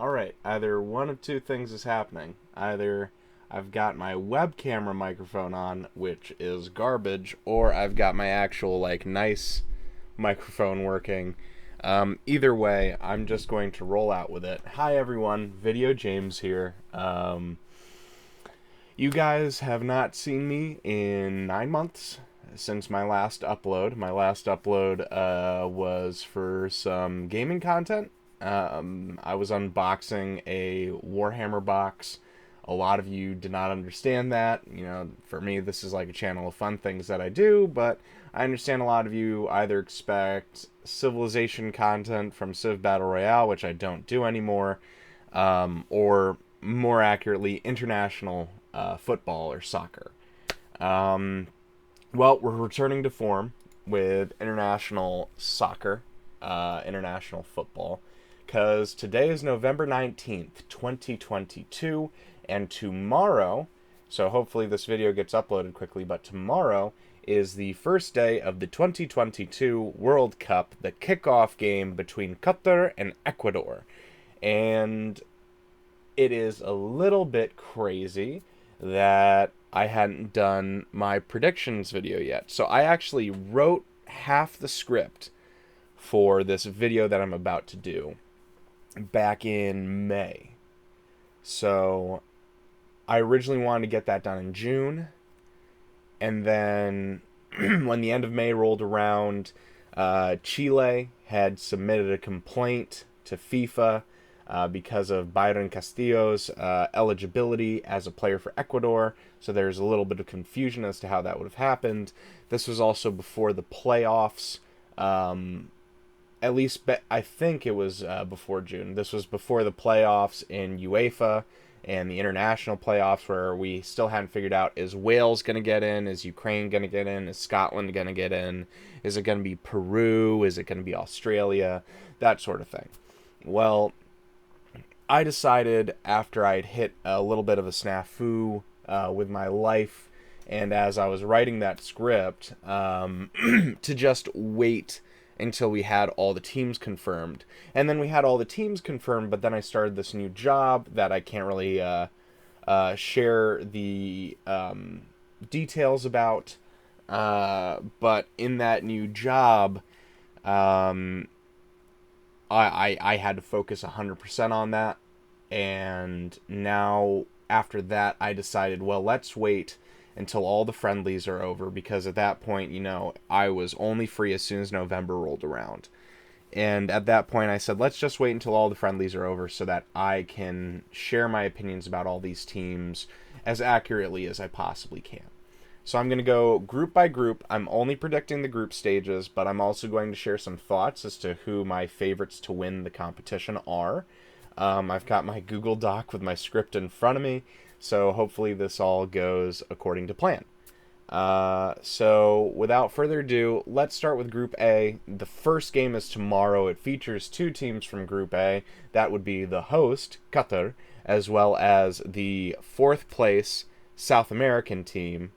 Alright, either one of two things is happening. Either I've got my web camera microphone on, which is garbage, or I've got my actual, nice microphone working. Either way, I'm just going to roll out with it. Hi, everyone. Video James here. You guys have not seen me in 9 months since my last upload. My last upload was for some gaming content. I was unboxing a Warhammer box. A lot of you did not understand that. For me, this is like a channel of fun things that I do, but I understand a lot of you either expect Civilization content from Civ Battle Royale, which I don't do anymore, or more accurately, international football or soccer. Well, we're returning to form with international soccer, international football, because today is November 19th, 2022, and tomorrow, so hopefully this video gets uploaded quickly, but tomorrow is the first day of the 2022 World Cup, the kickoff game between Qatar and Ecuador. And it is a little bit crazy that I hadn't done my predictions video yet. So I actually wrote half the script for this video that I'm about to do back in May. So I originally wanted to get that done in June. And then when the end of May rolled around, Chile had submitted a complaint to FIFA because of Byron Castillo's eligibility as a player for Ecuador. So there's a little bit of confusion as to how that would have happened. This was also before the playoffs. At least I think it was before June. This was before the playoffs in UEFA and the international playoffs, where we still hadn't figured out, is Wales going to get in? Is Ukraine going to get in? Is Scotland going to get in? Is it going to be Peru? Is it going to be Australia? That sort of thing. Well, I decided after I'd hit a little bit of a snafu with my life, and as I was writing that script, to just wait until we had all the teams confirmed. And then we had all the teams confirmed, but then I started this new job that I can't really share the details about. But in that new job, I had to focus 100% on that. And now, after that, I decided, well, let's wait until all the friendlies are over, because at that point, I was only free as soon as November rolled around. And at that point, I said, let's just wait until all the friendlies are over so that I can share my opinions about all these teams as accurately as I possibly can. So I'm going to go group by group. I'm only predicting the group stages, but I'm also going to share some thoughts as to who my favorites to win the competition are. I've got my Google Doc with my script in front of me, so hopefully this all goes according to plan. So without further ado, let's start with Group A. The first game is tomorrow. It features two teams from Group A. That would be the host, Qatar, as well as the fourth place South American team.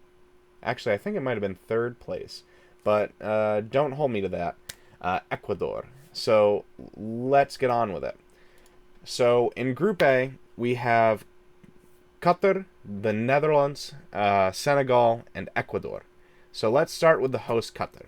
Actually, I think it might have been third place, but don't hold me to that. Ecuador. So let's get on with it. So in Group A, we have Qatar, the Netherlands, Senegal, and Ecuador. So let's start with the host, Qatar.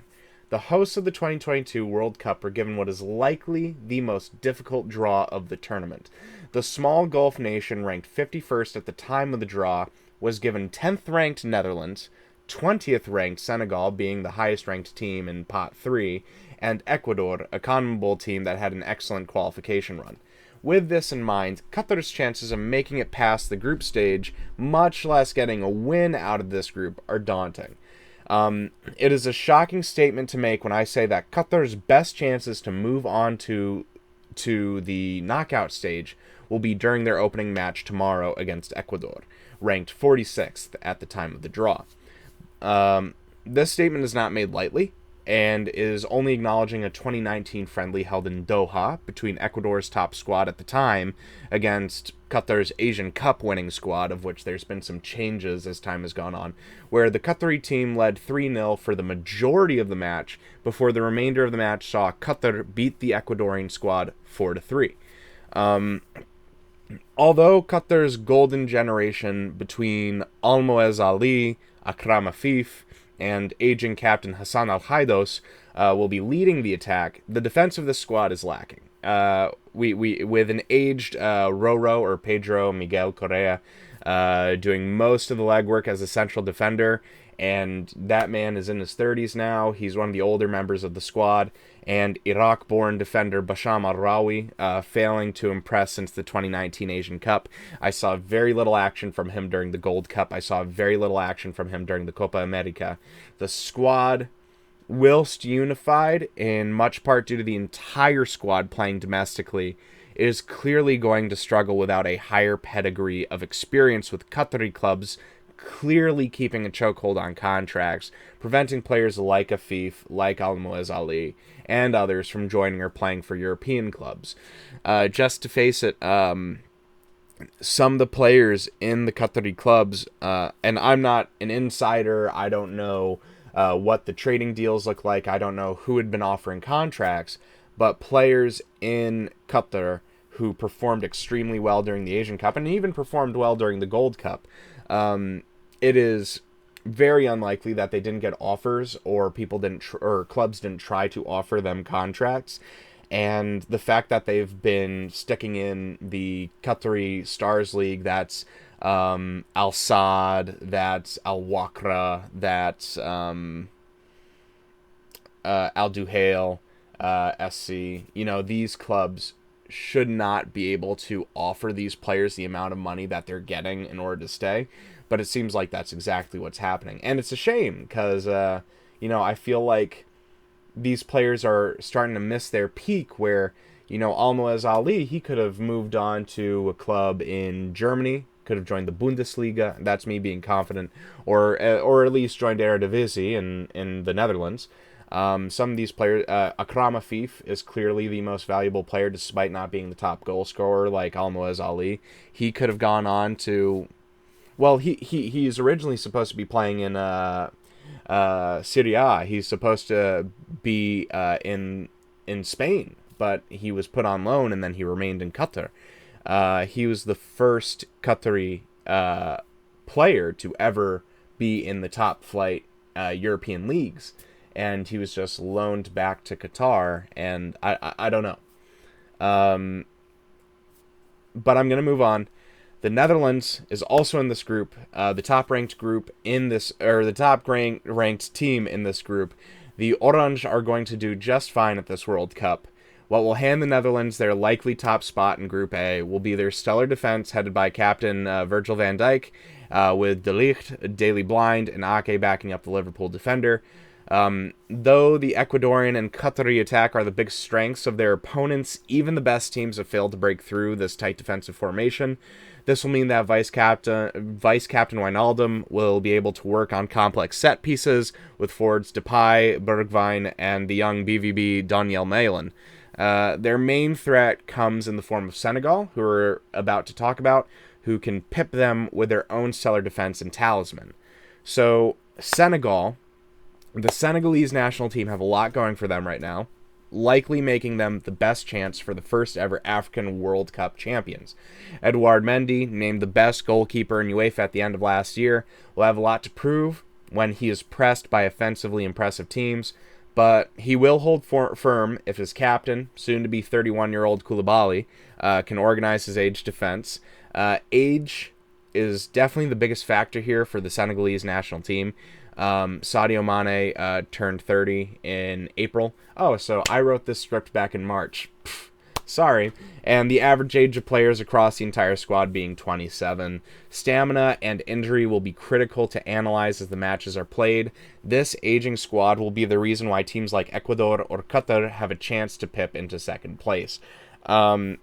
The hosts of the 2022 World Cup are given what is likely the most difficult draw of the tournament. The small Gulf nation, ranked 51st at the time of the draw, was given 10th ranked Netherlands, 20th ranked Senegal, being the highest ranked team in Pot 3, and Ecuador, a CONMEBOL team that had an excellent qualification run. With this in mind, Qatar's chances of making it past the group stage, much less getting a win out of this group, are daunting. It is a shocking statement to make when I say that Qatar's best chances to move on to the knockout stage will be during their opening match tomorrow against Ecuador, ranked 46th at the time of the draw. This statement is not made lightly, and is only acknowledging a 2019 friendly held in Doha between Ecuador's top squad at the time against Qatar's Asian Cup winning squad, of which there's been some changes as time has gone on, where the Qatari team led 3-0 for the majority of the match before the remainder of the match saw Qatar beat the Ecuadorian squad 4-3. Although Qatar's golden generation between Almoez Ali, Akram Afif, and aging captain Hassan Al Haidos will be leading the attack, the defense of this squad is lacking. We with an aged Roro or Pedro Miguel Correa doing most of the legwork as a central defender, and that man is in his 30s now. He's one of the older members of the squad, and Iraq-born defender Basham Al-Rawi, failing to impress since the 2019 Asian Cup. I saw very little action from him during the Gold Cup. I saw very little action from him during the Copa America. The squad, whilst unified, in much part due to the entire squad playing domestically, is clearly going to struggle without a higher pedigree of experience with Qatari clubs clearly keeping a chokehold on contracts, preventing players like Afif, like Almoez Ali, and others from joining or playing for European clubs. Just to face it, some of the players in the Qatari clubs, and I'm not an insider, I don't know what the trading deals look like, I don't know who had been offering contracts, but players in Qatar who performed extremely well during the Asian Cup and even performed well during the Gold Cup, it is very unlikely that they didn't get offers or people didn't or clubs didn't try to offer them contracts. And the fact that they've been sticking in the Qatari Stars League, that's Al Saad, that's Al Wakra, that's Al Duhail, SC. You know, these clubs should not be able to offer these players the amount of money that they're getting in order to stay. But it seems like that's exactly what's happening. And it's a shame because, I feel like these players are starting to miss their peak where, Almoez Ali, he could have moved on to a club in Germany, could have joined the Bundesliga. That's me being confident. Or at least joined Eredivisie in the Netherlands. Some of these players, Akram Afif is clearly the most valuable player despite not being the top goal scorer like Almoez Ali. He could have gone on to... Well, he's originally supposed to be playing in Serie A. He's supposed to be in Spain, but he was put on loan and then he remained in Qatar. He was the first Qatari player to ever be in the top flight European leagues, and he was just loaned back to Qatar, and I don't know. But I'm going to move on. The Netherlands is also in this group, the top-ranked group in this, or the top-ranked team in this group. The Orange are going to do just fine at this World Cup. What will hand the Netherlands their likely top spot in Group A will be their stellar defense headed by captain Virgil van Dijk, with De Ligt, Daley Blind, and Ake backing up the Liverpool defender. Though the Ecuadorian and Qatari attack are the big strengths of their opponents, even the best teams have failed to break through this tight defensive formation. This will mean that Vice Captain Wijnaldum will be able to work on complex set pieces with forwards Depay, Bergwijn, and the young BVB Daniel Malen. Their main threat comes in the form of Senegal, who we're about to talk about, who can pip them with their own stellar defense and talisman. So, Senegal, the Senegalese national team have a lot going for them right now, likely making them the best chance for the first ever African World Cup champions. Edouard Mendy, named the best goalkeeper in UEFA at the end of last year, will have a lot to prove when he is pressed by offensively impressive teams, but he will hold firm if his captain, soon-to-be 31-year-old Koulibaly, can organize his age defense. Age is definitely the biggest factor here for the Senegalese national team. Sadio Mane turned 30 in April. Oh, so I wrote this script back in March. Sorry. And the average age of players across the entire squad being 27. Stamina and injury will be critical to analyze as the matches are played. This aging squad will be the reason why teams like Ecuador or Qatar have a chance to pip into second place. And,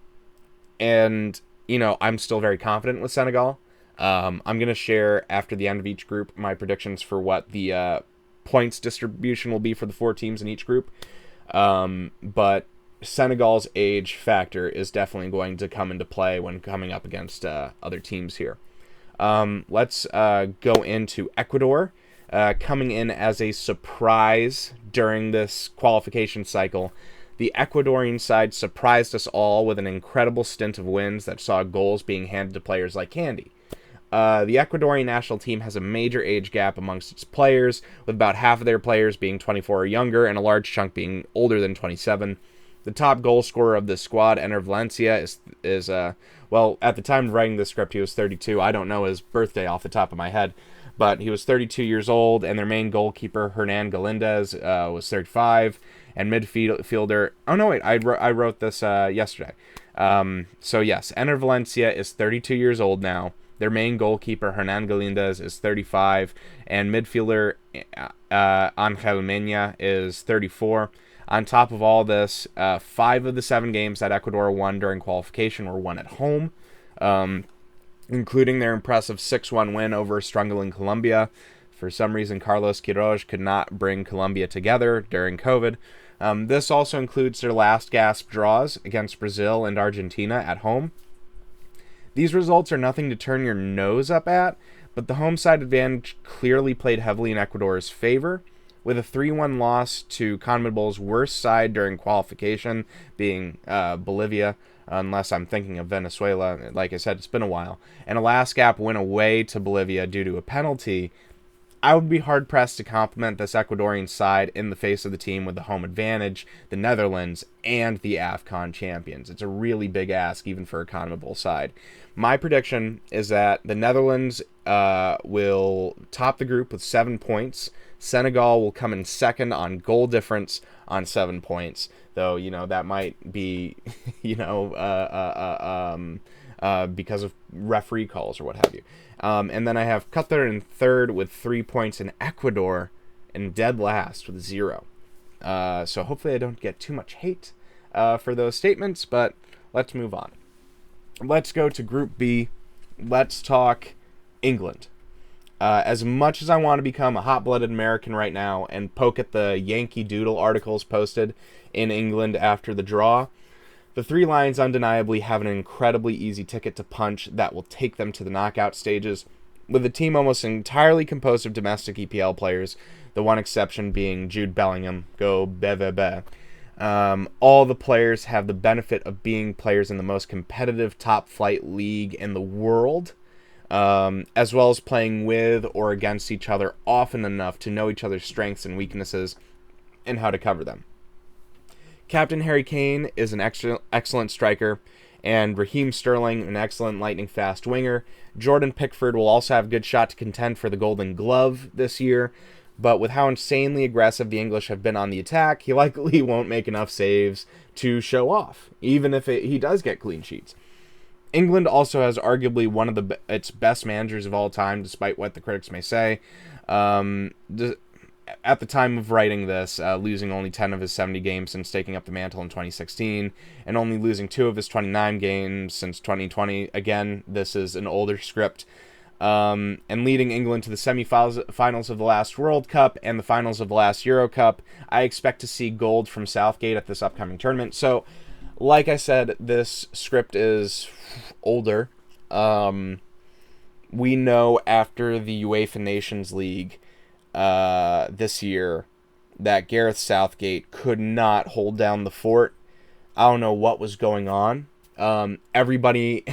I'm still very confident with Senegal. I'm going to share, after the end of each group, my predictions for what the points distribution will be for the 4 teams in each group. But Senegal's age factor is definitely going to come into play when coming up against other teams here. Let's go into Ecuador, coming in as a surprise during this qualification cycle. the Ecuadorian side surprised us all with an incredible stint of wins that saw goals being handed to players like candy. The Ecuadorian national team has a major age gap amongst its players, with about half of their players being 24 or younger and a large chunk being older than 27. The top goal scorer of this squad, Ener Valencia, is well, at the time of writing this script, he was 32. I don't know his birthday off the top of my head, but he was 32 years old, and their main goalkeeper, Hernan Galindez, was 35, and midfielder... Oh, no, wait, I wrote this yesterday. So, yes, Ener Valencia is 32 years old now. Their main goalkeeper, Hernan Galindez, is 35, and midfielder Angel Mena is 34. On top of all this, 5 of the 7 games that Ecuador won during qualification were won at home, including their impressive 6-1 win over struggling Colombia. For some reason, Carlos Queiroz could not bring Colombia together during COVID. This also includes their last gasp draws against Brazil and Argentina at home. These results are nothing to turn your nose up at, but the home side advantage clearly played heavily in Ecuador's favor, with a 3-1 loss to CONMEBOL's worst side during qualification, being Bolivia, unless I'm thinking of Venezuela. Like I said, it's been a while. And a last gap win away to Bolivia due to a penalty. I would be hard-pressed to compliment this Ecuadorian side in the face of the team with the home advantage, the Netherlands, and the AFCON champions. It's a really big ask, even for a CONMEBOL side. My prediction is that the Netherlands will top the group with 7 points. Senegal will come in second on goal difference on 7 points, though, that might be, because of referee calls or what have you. And then I have Qatar in third with 3 points, and Ecuador in dead last with 0. So hopefully I don't get too much hate for those statements, but let's move on. Let's go to Group B. Let's talk England. As much as I want to become a hot-blooded American right now and poke at the Yankee Doodle articles posted in England after the draw, the Three Lions undeniably have an incredibly easy ticket to punch that will take them to the knockout stages, with a team almost entirely composed of domestic EPL players, the one exception being Jude Bellingham. Go BVB. All the players have the benefit of being players in the most competitive top-flight league in the world, as well as playing with or against each other often enough to know each other's strengths and weaknesses and how to cover them. Captain Harry Kane is an excellent striker, and Raheem Sterling an excellent lightning-fast winger. Jordan Pickford will also have a good shot to contend for the Golden Glove this year, but with how insanely aggressive the English have been on the attack, he likely won't make enough saves to show off, even if he does get clean sheets. England also has arguably one of its best managers of all time, despite what the critics may say. At the time of writing this, losing only 10 of his 70 games since taking up the mantle in 2016, and only losing 2 of his 29 games since 2020. Again, this is an older script. And leading England to the semi-finals of the last World Cup and the finals of the last Euro Cup. I expect to see gold from Southgate at this upcoming tournament. So, like I said, this script is older. We know after the UEFA Nations League this year that Gareth Southgate could not hold down the fort. I don't know what was going on. Everybody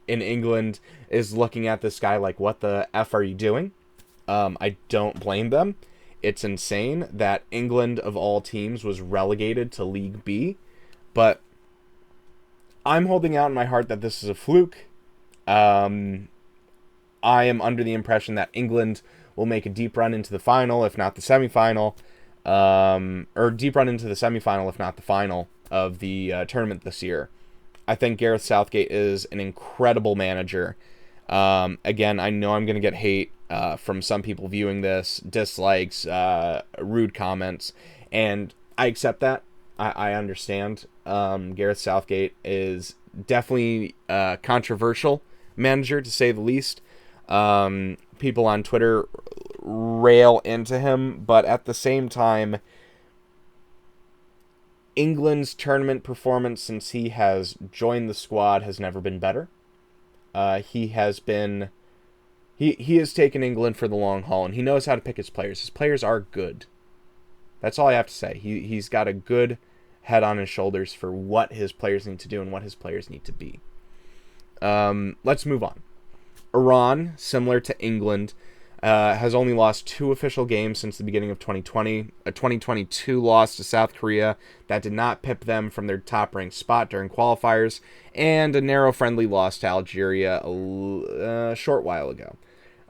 in England is looking at this guy like, what the F are you doing? I don't blame them. It's insane that England, of all teams, was relegated to League B. But I'm holding out in my heart that this is a fluke. I am under the impression that England will make a deep run into the final, if not the semifinal. Or deep run into the semifinal, if not the final of the tournament this year. I think Gareth Southgate is an incredible manager. Again, I know I'm going to get hate from some people viewing this, dislikes, rude comments, and I accept that. I understand. Gareth Southgate is definitely a controversial manager, to say the least. People on Twitter rail into him, but at the same time, England's tournament performance since he has joined the squad has never been better. He has taken England for the long haul, and he knows how to pick his players. His players are good. That's all I have to say. He's got a good head on his shoulders for what his players need to do and what his players need to be. Let's move on. Iran, similar to England, has only lost 2 official games since the beginning of 2020. A 2022 loss to South Korea that did not pip them from their top-ranked spot during qualifiers, and a narrow friendly loss to Algeria a short while ago.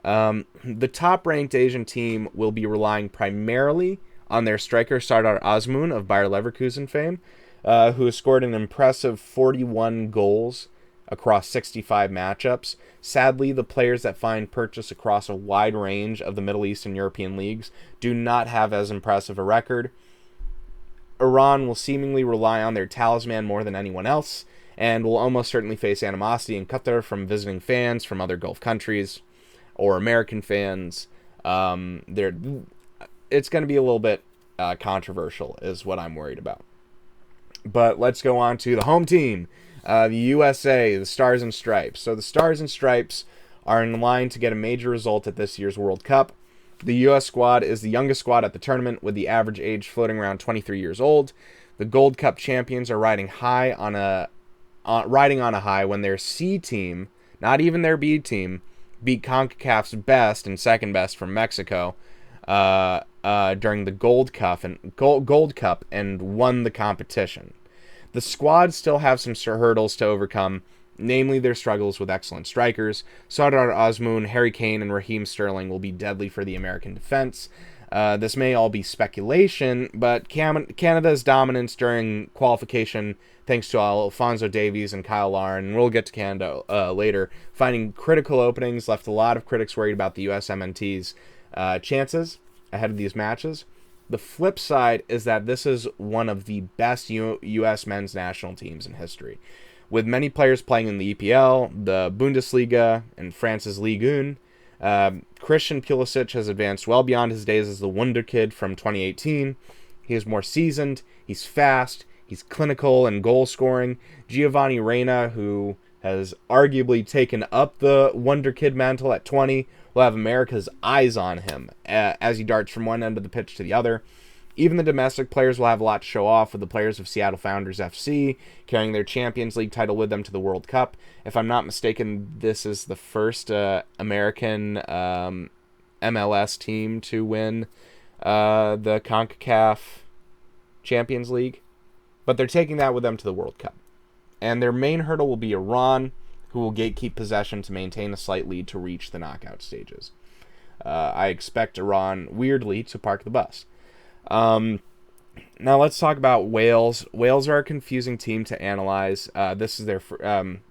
The top-ranked Asian team will be relying primarily on their striker Sardar Azmoun of Bayer Leverkusen fame, who has scored an impressive 41 goals across 65 matchups. Sadly, the players that find purchase across a wide range of the Middle East and European leagues do not have as impressive a record. Iran will seemingly rely on their talisman more than anyone else, and will almost certainly face animosity in Qatar from visiting fans from other Gulf countries or American fans. It's going to be a little bit controversial, is what I'm worried about. But let's go on to the home team. The USA, the Stars and Stripes. So the Stars and Stripes are in line to get a major result at this year's World Cup. The U.S. squad is the youngest squad at the tournament, with the average age floating around 23 years old. The Gold Cup champions are riding on a high when their C team, not even their B team, beat CONCACAF's best and second best from Mexico during the Gold Cup and won the competition. The squad still have some hurdles to overcome, namely their struggles with excellent strikers. Sardar Azmoun, Harry Kane, and Raheem Sterling will be deadly for the American defense. This may all be speculation, but Canada's dominance during qualification, thanks to Alphonso Davies and Kyle Larin, and we'll get to Canada later, finding critical openings, left a lot of critics worried about the USMNT's chances ahead of these matches. The flip side is that this is one of the best U.S. men's national teams in history, with many players playing in the EPL, the Bundesliga, and France's Ligue 1. Christian Pulisic has advanced well beyond his days as the Wonder Kid from 2018. He is more seasoned, he's fast, he's clinical and goal-scoring. Giovanni Reyna, who has arguably taken up the Wonder Kid mantle at 20, will have America's eyes on him as he darts from one end of the pitch to the other. Even the domestic players will have a lot to show off, with the players of Seattle Founders FC carrying their Champions League title with them to the World Cup. If I'm not mistaken, this is the first American MLS team to win the CONCACAF Champions League. But they're taking that with them to the World Cup. And their main hurdle will be Iran, who will gatekeep possession to maintain a slight lead to reach the knockout stages. I expect Iran, weirdly, to park the bus. Now let's talk about Wales. Wales are a confusing team to analyze. This is their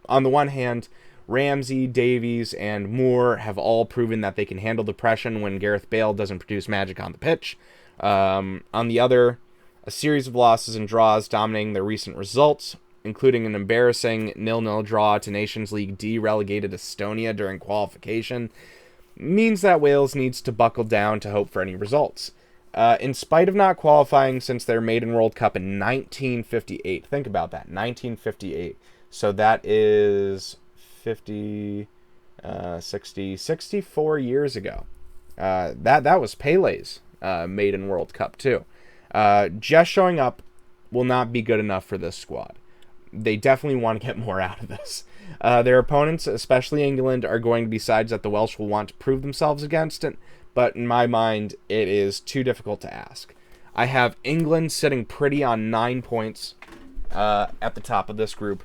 on the one hand, Ramsey, Davies, and Moore have all proven that they can handle depression when Gareth Bale doesn't produce magic on the pitch. On the other, a series of losses and draws dominating their recent results, including an embarrassing 0-0 draw to Nations League D relegated Estonia during qualification, means that Wales needs to buckle down to hope for any results. In spite of not qualifying since their maiden World Cup in 1958, think about that, 1958. So that is 64 years ago. That was Pele's maiden World Cup too. Just showing up will not be good enough for this squad. They definitely want to get more out of this. Their opponents, especially England, are going to be sides that the Welsh will want to prove themselves against, but in my mind, it is too difficult to ask. I have England sitting pretty on 9 points at the top of this group.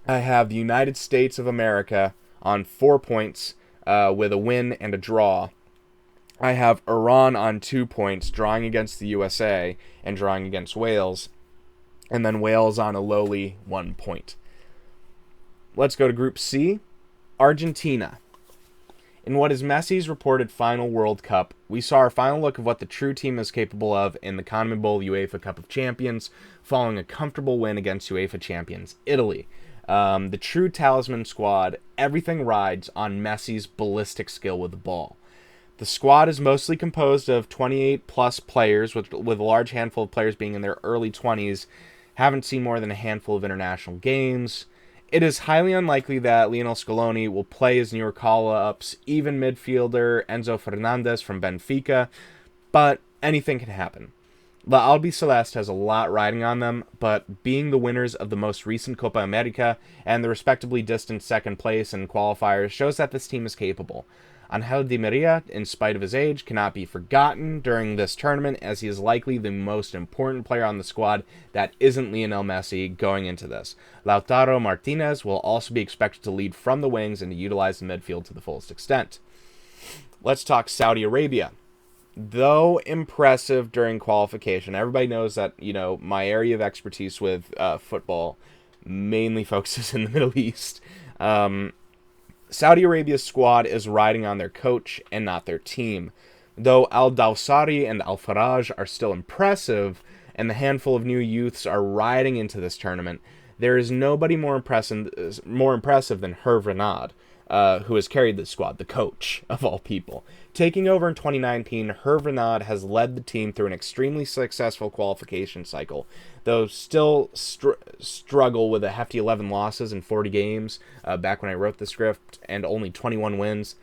I have the United States of America on 4 points with a win and a draw. I have Iran on 2 points, drawing against the USA and drawing against Wales. And then Wales on a lowly 1 point. Let's go to Group C. Argentina. In what is Messi's reported final World Cup, we saw our final look of what the true team is capable of in the CONMEBOL UEFA Cup of Champions, following a comfortable win against UEFA champions Italy. The true talisman squad, everything rides on Messi's ballistic skill with the ball. The squad is mostly composed of 28-plus players, with a large handful of players being in their early 20s, haven't seen more than a handful of international games. It is highly unlikely that Lionel Scaloni will play his newer call-ups, even midfielder Enzo Fernandez from Benfica, but anything can happen. La Albiceleste has a lot riding on them, but being the winners of the most recent Copa America and the respectably distant second place in qualifiers shows that this team is capable. Angel Di Maria, in spite of his age, cannot be forgotten during this tournament, as he is likely the most important player on the squad that isn't Lionel Messi going into this. Lautaro Martinez will also be expected to lead from the wings and to utilize the midfield to the fullest extent. Let's talk Saudi Arabia. Though impressive during qualification, everybody knows that, my area of expertise with football mainly focuses in the Middle East. Saudi Arabia's squad is riding on their coach and not their team. Though Al Dawsari and Al Faraj are still impressive, and the handful of new youths are riding into this tournament, there is nobody more impressive than Hervé Renard, who has carried the squad, the coach of all people. Taking over in 2019, Hervé Renard has led the team through an extremely successful qualification cycle, though still struggle with a hefty 11 losses in 40 games back when I wrote the script, and only 21 wins.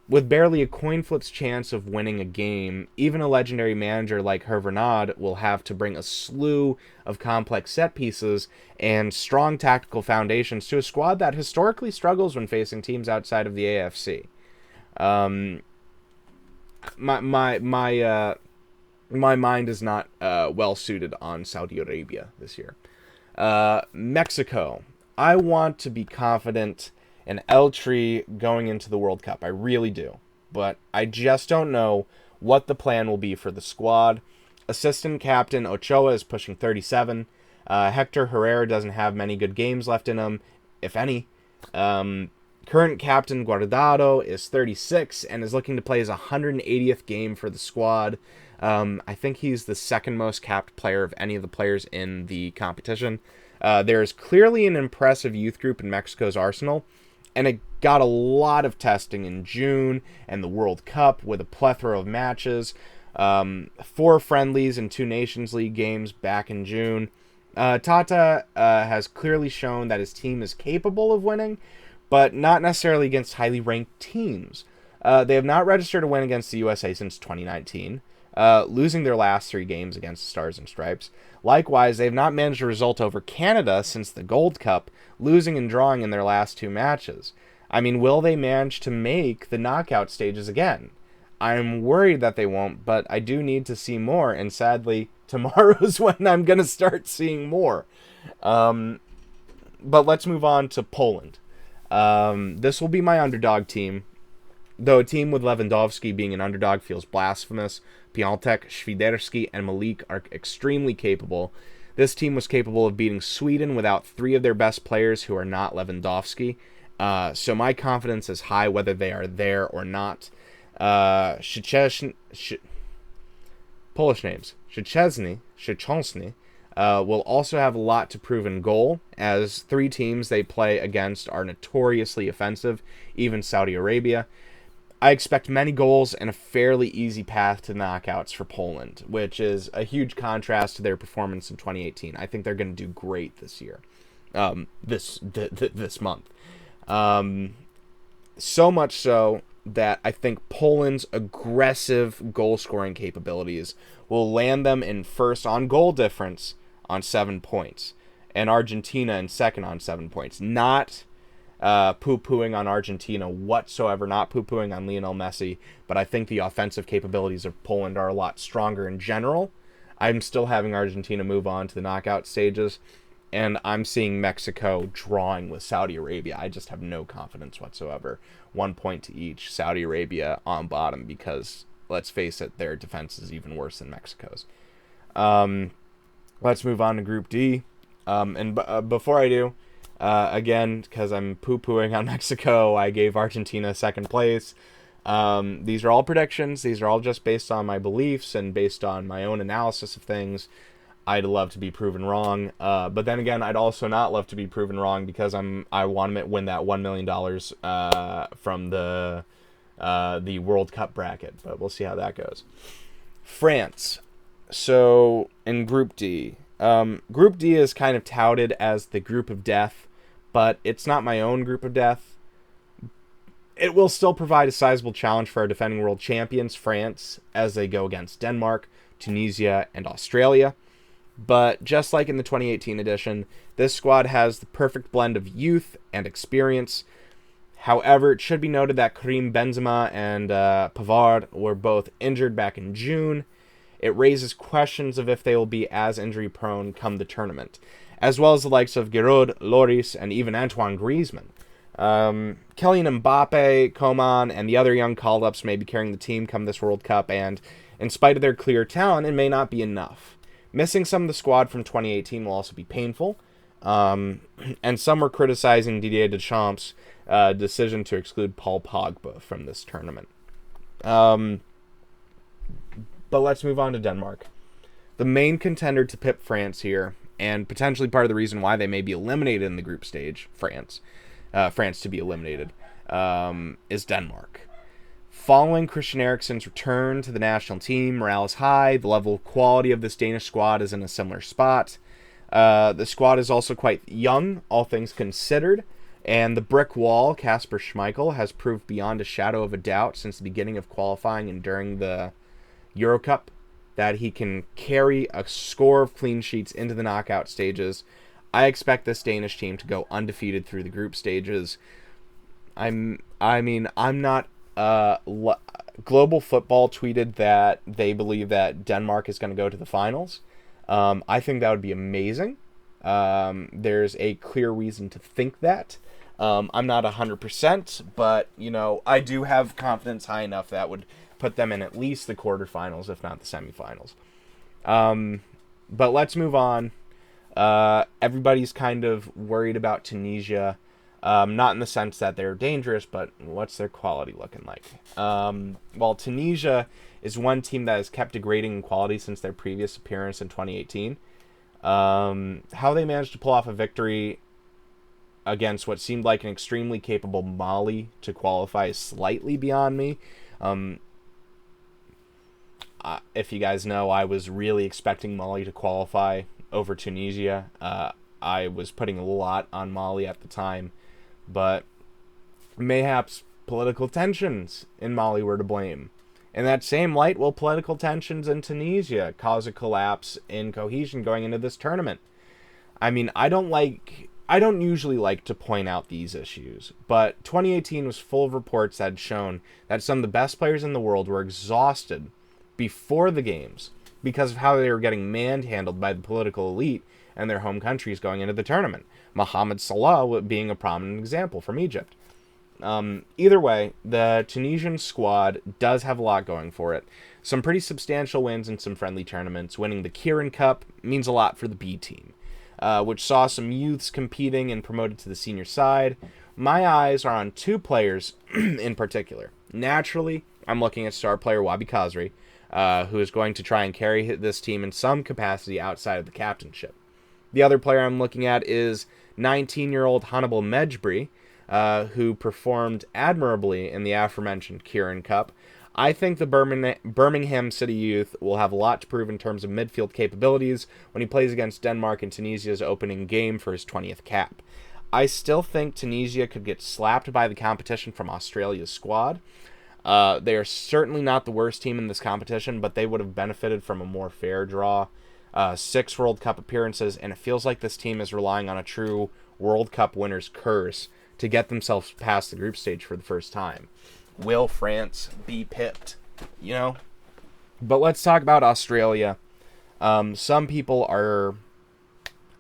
With barely a coin flip's chance of winning a game, even a legendary manager like Hervé Renard will have to bring a slew of complex set pieces and strong tactical foundations to a squad that historically struggles when facing teams outside of the AFC. My mind is not well suited on Saudi Arabia this year. Mexico. I want to be confident in El Tri going into the World Cup. I really do. But I just don't know what the plan will be for the squad. Assistant captain Ochoa is pushing 37. Hector Herrera doesn't have many good games left in him, if any. Current captain Guardado is 36 and is looking to play his 180th game for the squad. I think he's the second most capped player of any of the players in the competition. There is clearly an impressive youth group in Mexico's arsenal, and it got a lot of testing in June and the World Cup with a plethora of matches. 4 friendlies and 2 Nations League games back in June. Tata has clearly shown that his team is capable of winning, but not necessarily against highly ranked teams. They have not registered a win against the USA since 2019, losing their last 3 games against the Stars and Stripes. Likewise, they have not managed a result over Canada since the Gold Cup, losing and drawing in their last 2 matches. I mean, will they manage to make the knockout stages again? I'm worried that they won't, but I do need to see more, and sadly, tomorrow's when I'm going to start seeing more. But let's move on to Poland. This will be my underdog team. Though a team with Lewandowski being an underdog feels blasphemous, Piątek, Świderski, and Malik are extremely capable. This team was capable of beating Sweden without 3 of their best players who are not Lewandowski. So my confidence is high whether they are there or not. Polish names. Szczęsny will also have a lot to prove in goal, as 3 teams they play against are notoriously offensive, even Saudi Arabia. I expect many goals and a fairly easy path to knockouts for Poland, which is a huge contrast to their performance in 2018. I think they're going to do great this year, this month. So much so that I think Poland's aggressive goal-scoring capabilities will land them in first on goal difference on 7 points, and Argentina in second on 7 points. Not poo-pooing on Argentina whatsoever, not poo-pooing on Lionel Messi, but I think the offensive capabilities of Poland are a lot stronger in general. I'm still having Argentina move on to the knockout stages, and I'm seeing Mexico drawing with Saudi Arabia. I just have no confidence whatsoever. 1 point to each. Saudi Arabia on bottom because, let's face it, their defense is even worse than Mexico's. Let's move on to Group D. Before I do, again, because I'm poo-pooing on Mexico, I gave Argentina second place. These are all predictions. These are all just based on my beliefs and based on my own analysis of things. I'd love to be proven wrong, but then again, I'd also not love to be proven wrong because I want to win that $1 million from the World Cup bracket. But we'll see how that goes. France. So in Group D, Group D is kind of touted as the group of death, but it's not my own group of death. It will still provide a sizable challenge for our defending world champions, France, as they go against Denmark, Tunisia, and Australia. But just like in the 2018 edition, this squad has the perfect blend of youth and experience. However, it should be noted that Karim Benzema and Pavard were both injured back in June. It raises questions of if they will be as injury-prone come the tournament, as well as the likes of Giroud, Lloris, and even Antoine Griezmann. Kylian Mbappe, Coman, and the other young call-ups may be carrying the team come this World Cup, and in spite of their clear talent, it may not be enough. Missing some of the squad from 2018 will also be painful, and some were criticizing Didier Deschamps' decision to exclude Paul Pogba from this tournament. But let's move on to Denmark. The main contender to pip France here, and potentially part of the reason why they may be eliminated in the group stage, France to be eliminated, is Denmark. Following Christian Eriksen's return to the national team, morale is high. The level of quality of this Danish squad is in a similar spot. The squad is also quite young, all things considered, and the brick wall, Kasper Schmeichel, has proved beyond a shadow of a doubt since the beginning of qualifying and during the Euro Cup that he can carry a score of clean sheets into the knockout stages. I expect this Danish team to go undefeated through the group stages. Global Football tweeted that they believe that Denmark is going to go to the finals. I think that would be amazing. There's a clear reason to think that. I'm not 100%, but, I do have confidence high enough that would put them in at least the quarterfinals, if not the semifinals. But let's move on. Everybody's kind of worried about Tunisia. Not in the sense that they're dangerous, but what's their quality looking like? Well, Tunisia is one team that has kept degrading in quality since their previous appearance in 2018. How they managed to pull off a victory against what seemed like an extremely capable Mali to qualify is slightly beyond me. If you guys know, I was really expecting Mali to qualify over Tunisia. I was putting a lot on Mali at the time, but mayhaps political tensions in Mali were to blame. In that same light, will political tensions in Tunisia cause a collapse in cohesion going into this tournament? I mean, I don't usually like to point out these issues, but 2018 was full of reports that had shown that some of the best players in the world were exhausted before the games because of how they were getting manhandled by the political elite and their home countries going into the tournament. Mohamed Salah being a prominent example from Egypt. Either way, the Tunisian squad does have a lot going for it. Some pretty substantial wins in some friendly tournaments. Winning the Kirin Cup means a lot for the B team, which saw some youths competing and promoted to the senior side. My eyes are on two players in particular. Naturally, I'm looking at star player Wabi Khazri, who is going to try and carry this team in some capacity outside of the captainship. The other player I'm looking at is 19-year-old Hannibal Mejbri, who performed admirably in the aforementioned Kirin Cup. I think the Birmingham City youth will have a lot to prove in terms of midfield capabilities when he plays against Denmark in Tunisia's opening game for his 20th cap. I still think Tunisia could get slapped by the competition from Australia's squad. They are certainly not the worst team in this competition, but they would have benefited from a more fair draw. 6 World Cup appearances, and it feels like this team is relying on a true World Cup winner's curse to get themselves past the group stage for the first time. Will France be pipped? But let's talk about Australia. Some people are...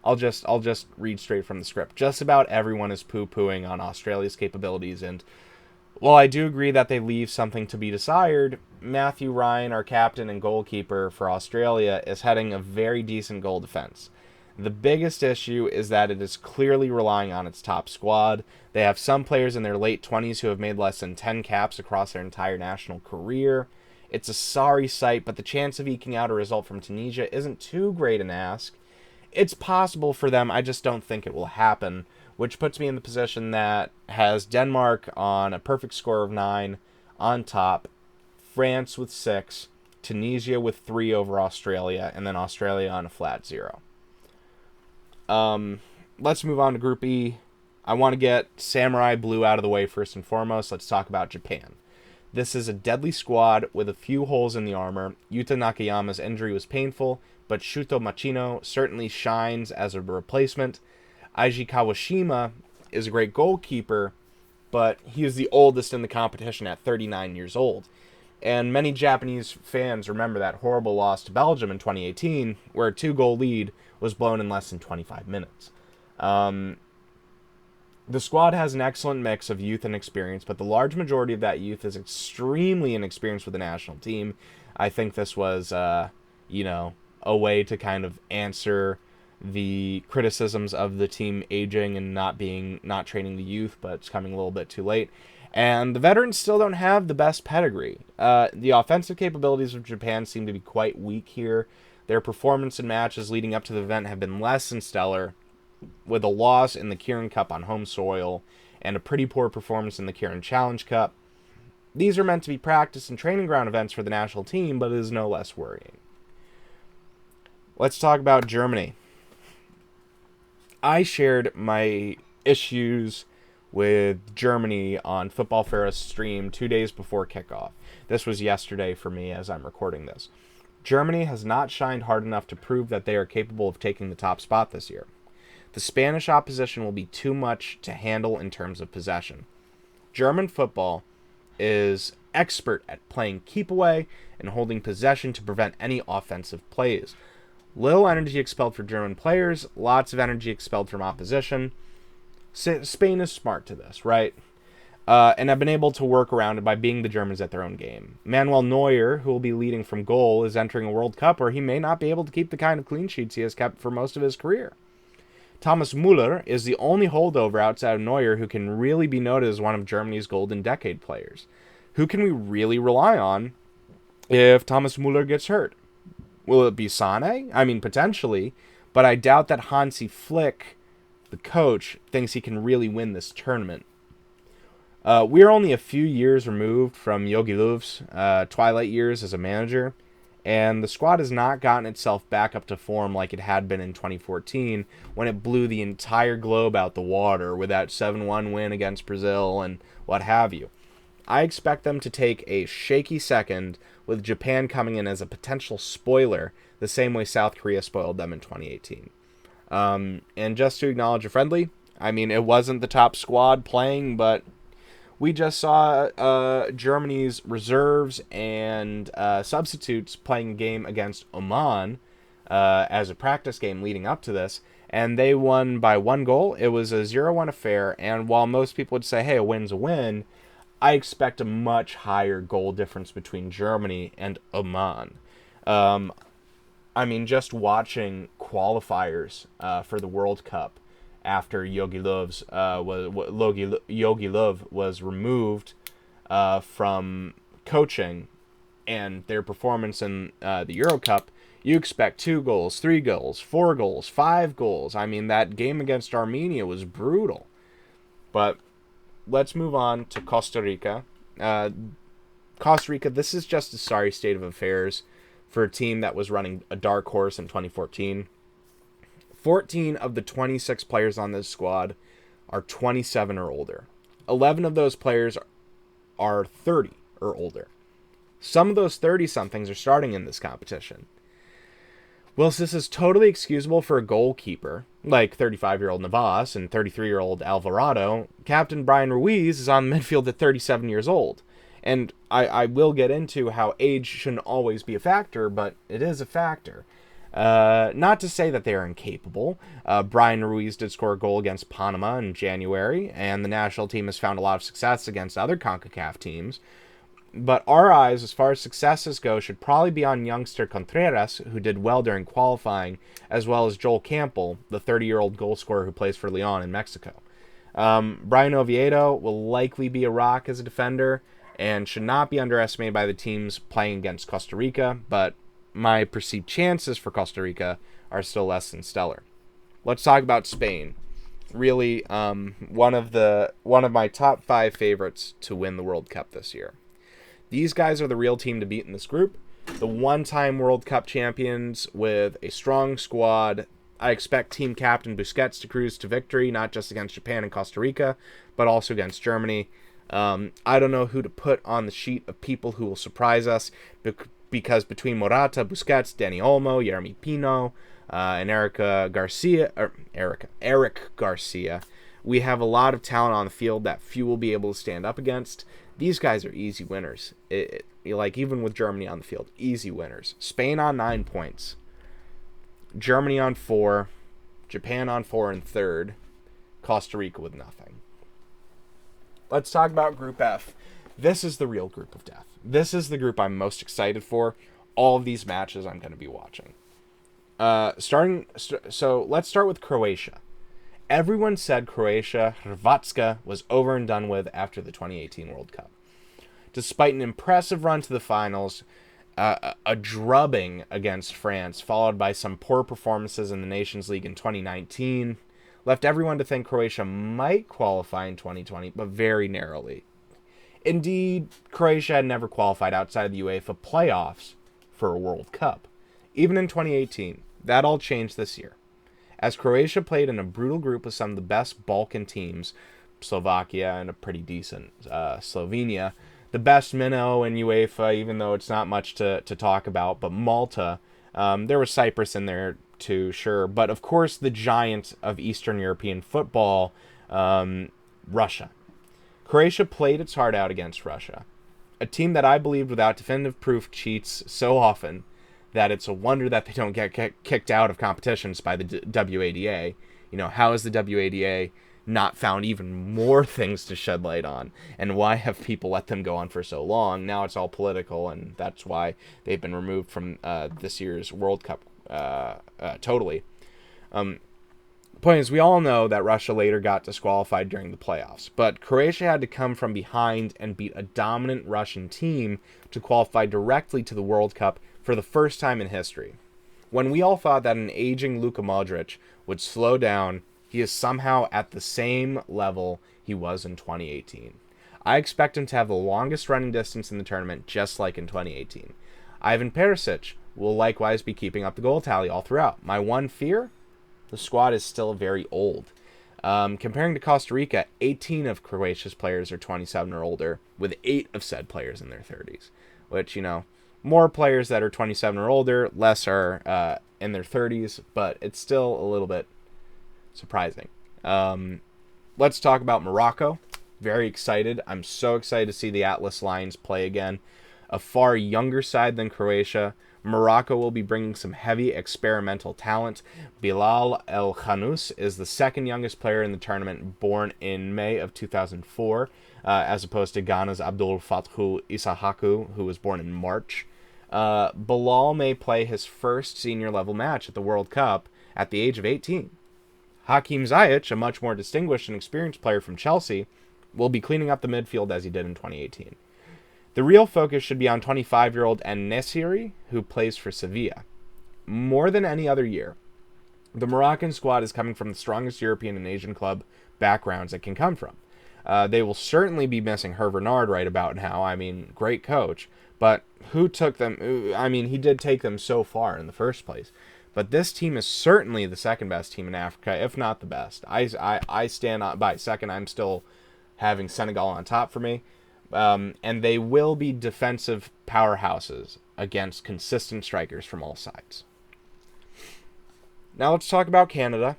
I'll just read straight from the script. Just about everyone is poo-pooing on Australia's capabilities, and while I do agree that they leave something to be desired, Matthew Ryan, our captain and goalkeeper for Australia, is heading a very decent goal defense. The biggest issue is that it is clearly relying on its top squad. They have some players in their late 20s who have made less than 10 caps across their entire national career. It's a sorry sight, but the chance of eking out a result from Tunisia isn't too great an ask. It's possible for them, I just don't think it will happen, which puts me in the position that has Denmark on a perfect score of 9 on top, France with 6, Tunisia with 3 over Australia, and then Australia on a flat 0. Let's move on to Group E. I want to get Samurai Blue out of the way first and foremost. Let's talk about Japan. This is a deadly squad with a few holes in the armor. Yuta Nakayama's injury was painful, but Shuto Machino certainly shines as a replacement. Eiji Kawashima is a great goalkeeper, but he is the oldest in the competition at 39 years old. And many Japanese fans remember that horrible loss to Belgium in 2018, where a 2-goal lead was blown in less than 25 minutes. The squad has an excellent mix of youth and experience, but the large majority of that youth is extremely inexperienced with the national team. I think this was, a way to kind of answer the criticisms of the team aging and not training the youth, but it's coming a little bit too late. And the veterans still don't have the best pedigree. The offensive capabilities of Japan seem to be quite weak here. Their performance in matches leading up to the event have been less than stellar, with a loss in the Kirin Cup on home soil and a pretty poor performance in the Kirin Challenge Cup. These are meant to be practice and training ground events for the national team, but it is no less worrying. Let's talk about Germany. I shared my issues with Germany on Football Pharaoh's stream 2 days before kickoff. This was yesterday for me as I'm recording this. Germany has not shined hard enough to prove that they are capable of taking the top spot this year. The Spanish opposition will be too much to handle in terms of possession. German football is expert at playing keep away and holding possession to prevent any offensive plays. Little energy expelled for German players, lots of energy expelled from opposition. Spain is smart to this, right? And have been able to work around it by being the Germans at their own game. Manuel Neuer, who will be leading from goal, is entering a World Cup where he may not be able to keep the kind of clean sheets he has kept for most of his career. Thomas Müller is the only holdover outside of Neuer who can really be noted as one of Germany's golden decade players. Who can we really rely on if Thomas Müller gets hurt? Will it be Sané? I mean, potentially, but I doubt that Hansi Flick, the coach, thinks he can really win this tournament. We are only a few years removed from Jogi Löw's twilight years as a manager, and the squad has not gotten itself back up to form like it had been in 2014 when it blew the entire globe out the water with that 7-1 win against Brazil and what have you. I expect them to take a shaky second, with Japan coming in as a potential spoiler, the same way South Korea spoiled them in 2018. And just to acknowledge a friendly, I mean, it wasn't the top squad playing, but we just saw Germany's reserves and substitutes playing a game against Oman as a practice game leading up to this, and they won by 1 goal. It was a 0-1 affair, and while most people would say, hey, a win's a win, I expect a much higher goal difference between Germany and Oman. I mean, just watching qualifiers for the World Cup after Jogi Löw was removed from coaching and their performance in the Euro Cup, you expect 2 goals, 3 goals, 4 goals, 5 goals. I mean, that game against Armenia was brutal. But let's move on to Costa Rica. Costa Rica, this is just a sorry state of affairs for a team that was running a dark horse in 2014. 14 of the 26 players on this squad are 27 or older. 11 of those players are 30 or older. Some of those 30-somethings are starting in this competition. Whilst this is totally excusable for a goalkeeper, like 35-year-old Navas and 33-year-old Alvarado, Captain Brian Ruiz is on the midfield at 37 years old. And I will get into how age shouldn't always be a factor, but it is a factor. Not to say that they are incapable. Brian Ruiz did score a goal against Panama in January, and the national team has found a lot of success against other CONCACAF teams. But our eyes, as far as successes go, should probably be on youngster Contreras, who did well during qualifying, as well as Joel Campbell, the 30-year-old goal scorer who plays for Leon in Mexico. Brian Oviedo will likely be a rock as a defender, and should not be underestimated by the teams playing against Costa Rica, but my perceived chances for Costa Rica are still less than stellar. Let's talk about Spain. Really, one of my top 5 favorites to win the World Cup this year. These guys are the real team to beat in this group. The one-time World Cup champions with a strong squad. I expect team captain Busquets to cruise to victory, not just against Japan and Costa Rica, but also against Germany. I don't know who to put on the sheet of people who will surprise us because between Morata, Busquets, Dani Olmo, Yeremy Pino, and Eric Garcia, we have a lot of talent on the field that few will be able to stand up against. These guys are easy winners. Like, even with Germany on the field, easy winners. Spain on 9 points. Germany on 4. Japan on 4 and third. Costa Rica with nothing. Let's talk about Group F. This is the real group of death. This is the group I'm most excited for. All of these matches I'm going to be watching. So let's start with Croatia. Everyone said Hrvatska was over and done with after the 2018 World Cup. Despite an impressive run to the finals, a drubbing against France, followed by some poor performances in the Nations League in 2019, left everyone to think Croatia might qualify in 2020, but very narrowly. Indeed, Croatia had never qualified outside of the UEFA playoffs for a World Cup. Even in 2018, that all changed this year, as Croatia played in a brutal group with some of the best Balkan teams, Slovakia and a pretty decent Slovenia, the best minnow in UEFA, even though it's not much to talk about, but Malta. There was Cyprus in there too, sure. But of course, the giant of Eastern European football, Russia. Croatia played its heart out against Russia, a team that I believed without definitive proof cheats so often that it's a wonder that they don't get kicked out of competitions by the WADA. You know, how has the WADA not found even more things to shed light on? And why have people let them go on for so long? Now it's all political, and that's why they've been removed from this year's World Cup totally. Point is, we all know that Russia later got disqualified during the playoffs, but Croatia had to come from behind and beat a dominant Russian team to qualify directly to the World Cup for the first time in history. When we all thought that an aging Luka Modric would slow down, he is somehow at the same level he was in 2018. I expect him to have the longest running distance in the tournament, just like in 2018. Ivan Perisic will likewise be keeping up the goal tally all throughout. My one fear? The squad is still very old. Comparing to Costa Rica, 18 of Croatia's players are 27 or older, with 8 of said players in their 30s. Which, you know, more players that are 27 or older, less are in their 30s, but it's still a little bit surprising. Let's talk about Morocco. Very excited. I'm so excited to see the Atlas Lions play again. A far younger side than Croatia. Morocco will be bringing some heavy experimental talent. Bilal El Khanous is the second youngest player in the tournament, born in May of 2004, as opposed to Ghana's Abdul Fathu Isahaku, who was born in March. Bilal may play his first senior-level match at the World Cup at the age of 18. Hakim Ziyech, a much more distinguished and experienced player from Chelsea, will be cleaning up the midfield as he did in 2018. The real focus should be on 25-year-old En-Nesyri, who plays for Sevilla. More than any other year, the Moroccan squad is coming from the strongest European and Asian club backgrounds it can come from. They will certainly be missing Hervé Renard right about now. I mean, great coach, but who took them? I mean, he did take them so far in the first place. But this team is certainly the second best team in Africa, if not the best. I stand by second. I'm still having Senegal on top for me. And they will be defensive powerhouses against consistent strikers from all sides. Now let's talk about Canada.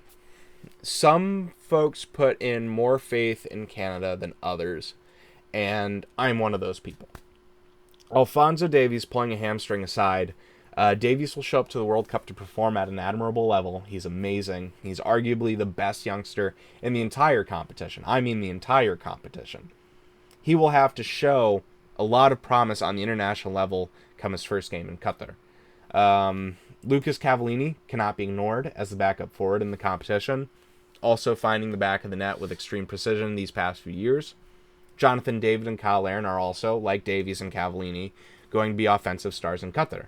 Some folks put in more faith in Canada than others, and I'm one of those people. Alphonso Davies pulling a hamstring aside, Davies will show up to the World Cup to perform at an admirable level. He's amazing. He's arguably the best youngster in the entire competition. I mean the entire competition. He will have to show a lot of promise on the international level come his first game in Qatar. Lucas Cavallini cannot be ignored as the backup forward in the competition, also finding the back of the net with extreme precision these past few years. Jonathan David and Kyle Larin are also, like Davies and Cavallini, going to be offensive stars in Qatar.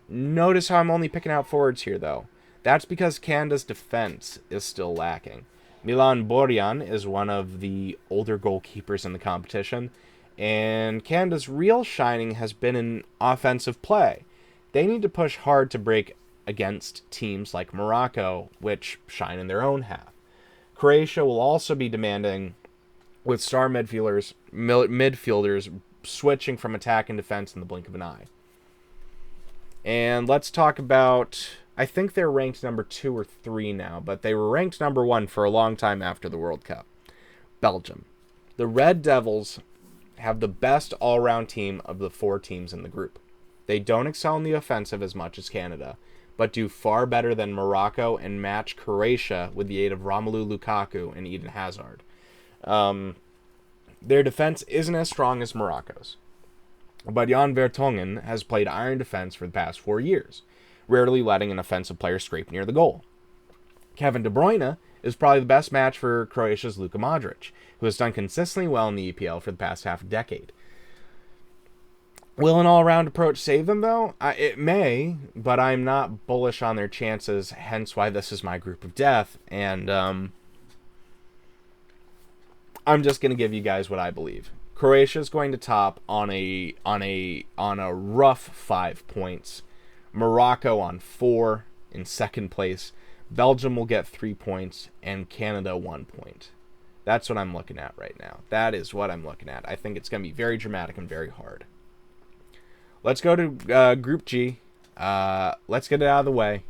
Notice how I'm only picking out forwards here, though. That's because Canada's defense is still lacking. Milan Borjan is one of the older goalkeepers in the competition, and Canada's real shining has been in offensive play. They need to push hard to break against teams like Morocco, which shine in their own half. Croatia will also be demanding with star midfielders switching from attack and defense in the blink of an eye. And let's talk about, I think they're ranked number 2 or 3 now, but they were ranked number 1 for a long time after the World Cup. Belgium. The Red Devils have the best all-round team of the 4 teams in the group. They don't excel in the offensive as much as Canada, but do far better than Morocco and match Croatia with the aid of Romelu Lukaku and Eden Hazard. Their defense isn't as strong as Morocco's, but Jan Vertonghen has played iron defense for the past 4 years, rarely letting an offensive player scrape near the goal. Kevin De Bruyne is probably the best match for Croatia's Luka Modric, who has done consistently well in the EPL for the past half a decade. Will an all-around approach save them, though? It may, but I'm not bullish on their chances, hence why this is my group of death, and I'm just going to give you guys what I believe. Croatia is going to top on a rough 5 points. Morocco on 4 in second place. Belgium will get 3 points, and Canada 1 point. That's what I'm looking at right now. That is what I'm looking at. I think it's going to be very dramatic and very hard. Let's go to Group G. Let's get it out of the way.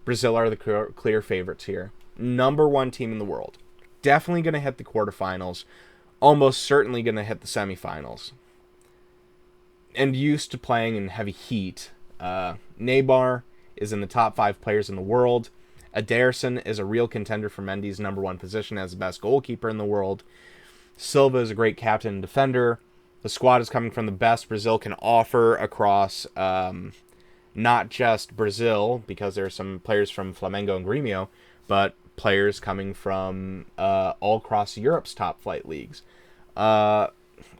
Brazil are the clear favorites here. Number 1 team in the world. Definitely going to hit the quarterfinals. Almost certainly going to hit the semifinals. And used to playing in heavy heat. Neymar is in the top 5 players in the world. Ederson is a real contender for Mendy's number 1 position as the best goalkeeper in the world. Silva is a great captain and defender. The squad is coming from the best Brazil can offer across not just Brazil, because there are some players from Flamengo and Grêmio, but players coming from all across Europe's top flight leagues.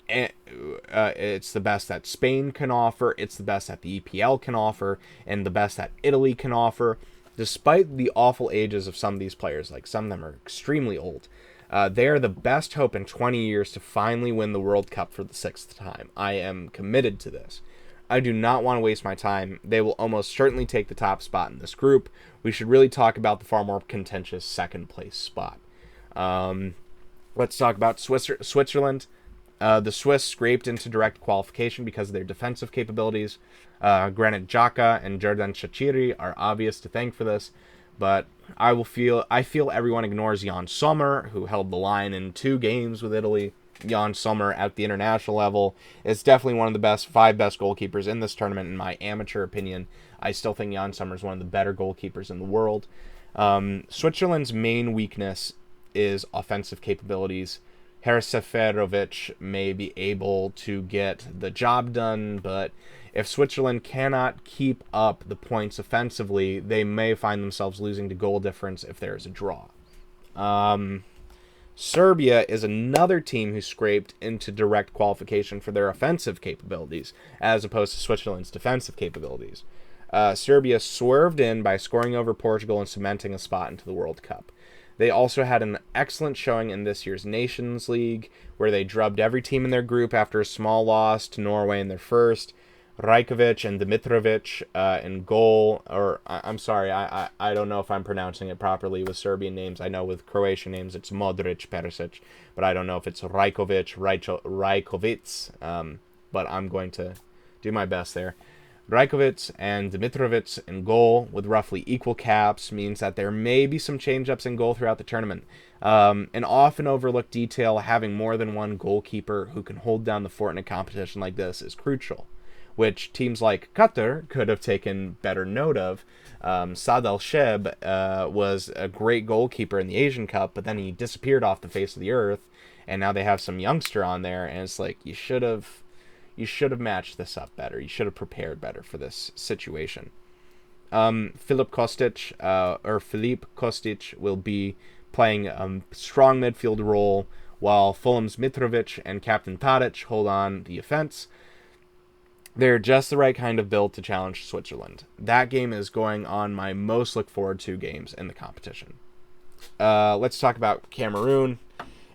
It's the best that Spain can offer, it's the best that the EPL can offer, and the best that Italy can offer. Despite the awful ages of some of these players, like some of them are extremely old, they are the best hope in 20 years to finally win the World Cup for the 6th time. I am committed to this. I do not want to waste my time. They will almost certainly take the top spot in this group. We should really talk about the far more contentious second place spot. Let's talk about Switzerland. The Swiss scraped into direct qualification because of their defensive capabilities. Granit Xhaka and Xherdan Shaqiri are obvious to thank for this, but I feel everyone ignores Jan Sommer, who held the line in 2 games with Italy. Jan Sommer at the international level is definitely one of the 5 best goalkeepers in this tournament, in my amateur opinion. I still think Jan Sommer is one of the better goalkeepers in the world. Switzerland's main weakness is offensive capabilities. Haris Seferovic may be able to get the job done, but if Switzerland cannot keep up the points offensively, they may find themselves losing to goal difference if there is a draw. Serbia is another team who scraped into direct qualification for their offensive capabilities, as opposed to Switzerland's defensive capabilities. Serbia swerved in by scoring over Portugal and cementing a spot into the World Cup. They also had an excellent showing in this year's Nations League, where they drubbed every team in their group after a small loss to Norway in their first. Rajkovic and Dimitrovic in goal, or I'm sorry, I don't know if I'm pronouncing it properly with Serbian names. I know with Croatian names it's Modric, Perisic, but I don't know if it's Rajkovic, Rajkovic, but I'm going to do my best there. Rajkovic and Dimitrovic in goal with roughly equal caps means that there may be some change-ups in goal throughout the tournament. An often overlooked detail, having more than one goalkeeper who can hold down the fort in a competition like this is crucial, which teams like Qatar could have taken better note of. Saad Al-Sheb was a great goalkeeper in the Asian Cup, but then he disappeared off the face of the earth, and now they have some youngster on there, and it's like, you should have matched this up better. You should have prepared better for this situation. Filip Kostic will be playing a strong midfield role, while Fulham's Mitrovic and Captain Tadic hold on the offense. They're just the right kind of build to challenge Switzerland. That game is going on my most look forward to games in the competition. Let's talk about Cameroon.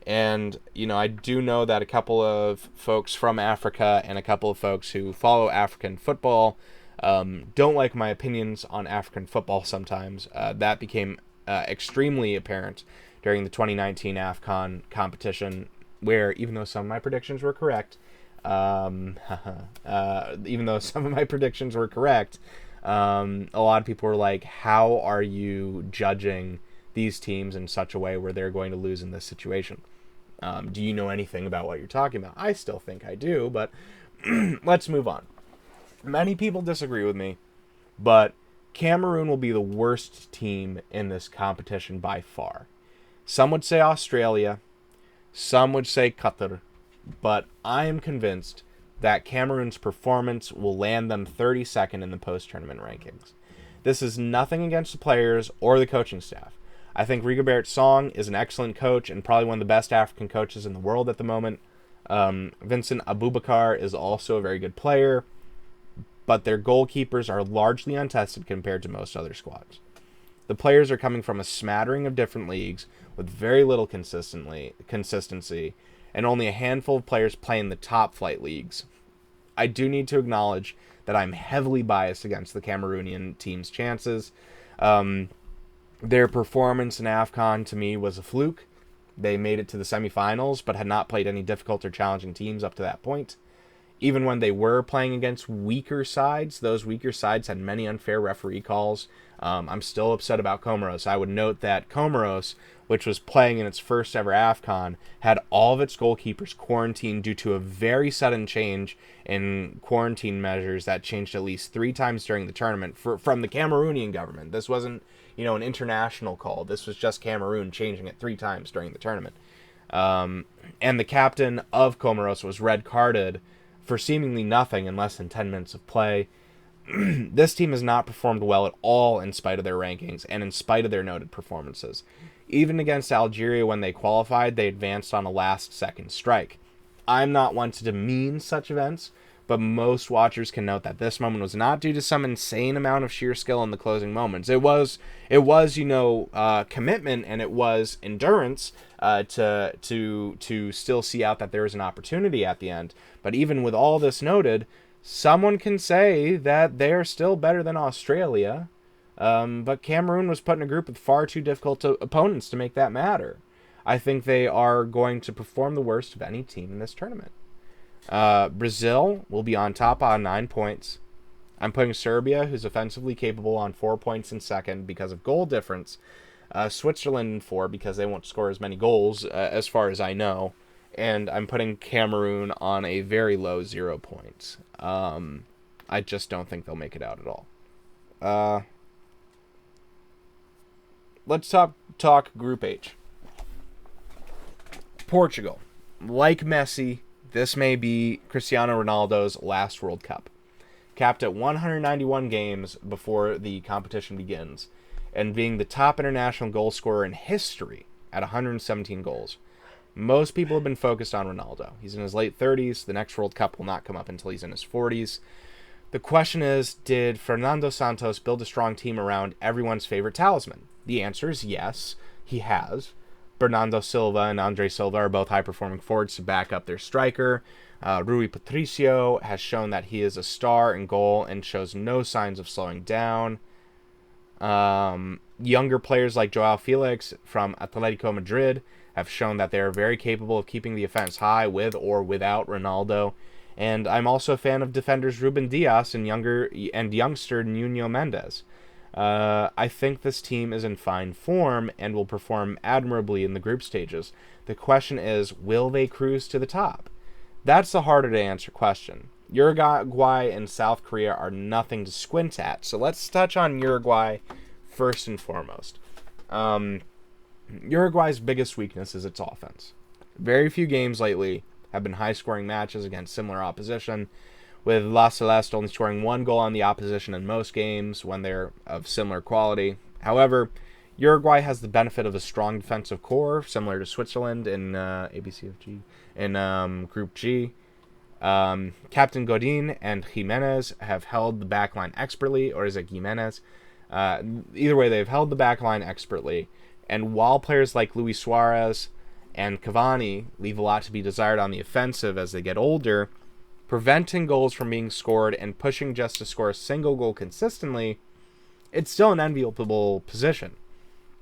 And, I do know that a couple of folks from Africa and a couple of folks who follow African football don't like my opinions on African football sometimes. That became extremely apparent during the 2019 AFCON competition. where even though some of my predictions were correct, a lot of people were like, how are you judging these teams in such a way where they're going to lose in this situation? Do you know anything about what you're talking about? I still think I do, but let's move on. Many people disagree with me, but Cameroon will be the worst team in this competition by far. Some would say Australia, some would say Qatar, but I am convinced that Cameroon's performance will land them 32nd in the post-tournament rankings. This is nothing against the players or the coaching staff. I think Rigobert Song is an excellent coach and probably one of the best African coaches in the world at the moment. Vincent Aboubakar is also a very good player, but their goalkeepers are largely untested compared to most other squads. The players are coming from a smattering of different leagues with very little consistency, and only a handful of players play in the top flight leagues. I do need to acknowledge that I'm heavily biased against the Cameroonian team's chances. Their performance in AFCON, to me, was a fluke. They made it to the semifinals, but had not played any difficult or challenging teams up to that point. Even when they were playing against weaker sides, those weaker sides had many unfair referee calls. I'm still upset about Comoros. I would note that Comoros, which was playing in its first ever AFCON, had all of its goalkeepers quarantined due to a very sudden change in quarantine measures that changed at least 3 times during the tournament from the Cameroonian government. This wasn't, an international call. This was just Cameroon changing it 3 times during the tournament. And the captain of Comoros was red carded for seemingly nothing in less than 10 minutes of play. This team has not performed well at all in spite of their rankings and in spite of their noted performances. Even against Algeria when they qualified, they advanced on a last-second strike. I'm not one to demean such events, but most watchers can note that this moment was not due to some insane amount of sheer skill in the closing moments. It was commitment, and it was endurance to still see out that there was an opportunity at the end. But even with all this noted, someone can say that they are still better than Australia, but Cameroon was put in a group with far too difficult opponents to make that matter. I think they are going to perform the worst of any team in this tournament. Brazil will be on top on 9 points. I'm putting Serbia, who's offensively capable, on 4 points in second because of goal difference. Switzerland in 4 because they won't score as many goals, as far as I know. And I'm putting Cameroon on a very low 0 points. I just don't think they'll make it out at all. Let's talk Group H. Portugal. Like Messi, this may be Cristiano Ronaldo's last World Cup. Capped at 191 games before the competition begins, and being the top international goal scorer in history at 117 goals. Most people have been focused on Ronaldo. He's in his late 30s. The next World Cup will not come up until he's in his 40s. The question is, did Fernando Santos build a strong team around everyone's favorite talisman? The answer is yes, he has. Bernardo Silva and Andre Silva are both high-performing forwards to back up their striker. Rui Patricio has shown that he is a star in goal and shows no signs of slowing down. Younger players like Joao Felix from Atletico Madrid have shown that they are very capable of keeping the offense high with or without Ronaldo. And I'm also a fan of defenders Ruben Dias and youngster Nuno Mendes. I think this team is in fine form and will perform admirably in the group stages. The question is, will they cruise to the top? That's the harder to answer question. Uruguay and South Korea are nothing to squint at, so let's touch on Uruguay first and foremost. Uruguay's biggest weakness is its offense. Very few games lately have been high-scoring matches against similar opposition, with La Celeste only scoring 1 goal on the opposition in most games when they're of similar quality. However, Uruguay has the benefit of a strong defensive core, similar to Switzerland in ABCFG, in Group G. Captain Godin and Jimenez have held the backline expertly, or is it Jimenez? Either way, they've held the backline expertly. And while players like Luis Suarez and Cavani leave a lot to be desired on the offensive as they get older, preventing goals from being scored and pushing just to score a single goal consistently, it's still an enviable position.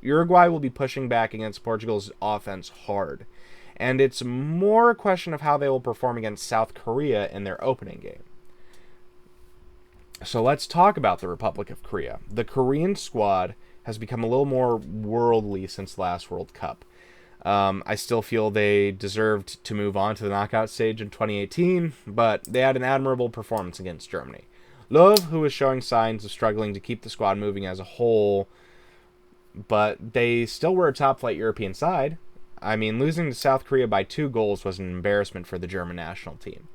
Uruguay will be pushing back against Portugal's offense hard. and it's more a question of how they will perform against South Korea in their opening game. So let's talk about the Republic of Korea. The Korean squad has become a little more worldly since the last World Cup. I still feel they deserved to move on to the knockout stage in 2018, but they had an admirable performance against Germany. Löw, who was showing signs of struggling to keep the squad moving as a whole, but they still were a top-flight European side. I mean, losing to South Korea by 2 goals was an embarrassment for the German national team.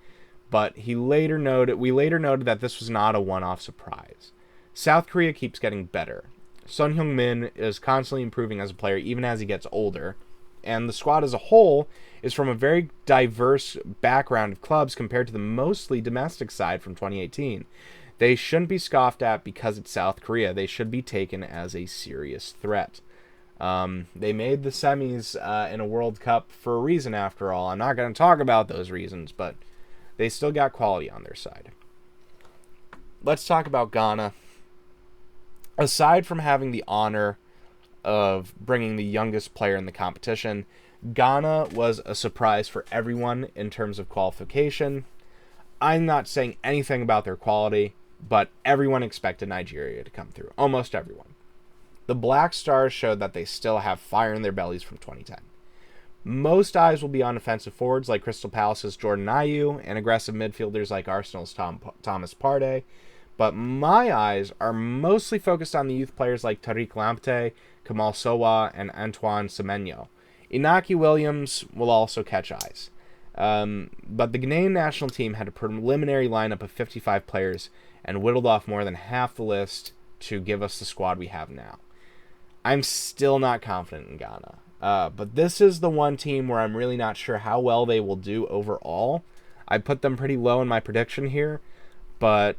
But we later noted that this was not a one-off surprise. South Korea keeps getting better. Son Heung-min is constantly improving as a player even as he gets older, and the squad as a whole is from a very diverse background of clubs compared to the mostly domestic side from 2018. They shouldn't be scoffed at because it's South Korea. They should be taken as a serious threat. They made the semis in a World Cup for a reason, after all. I'm not going to talk about those reasons, but they still got quality on their side. Let's talk about Ghana. Aside from having the honor of bringing the youngest player in the competition, Ghana was a surprise for everyone in terms of qualification. I'm not saying anything about their quality, but everyone expected Nigeria to come through. Almost everyone. The Black Stars showed that they still have fire in their bellies from 2010. Most eyes will be on offensive forwards like Crystal Palace's Jordan Ayew and aggressive midfielders like Arsenal's Thomas Partey, but my eyes are mostly focused on the youth players like Tariq Lamptey, Kamal Sowa, and Antoine Semenyo. Inaki Williams will also catch eyes. But the Ghanaian national team had a preliminary lineup of 55 players and whittled off more than half the list to give us the squad we have now. I'm still not confident in Ghana. But this is the one team where I'm really not sure how well they will do overall. I put them pretty low in my prediction here, but,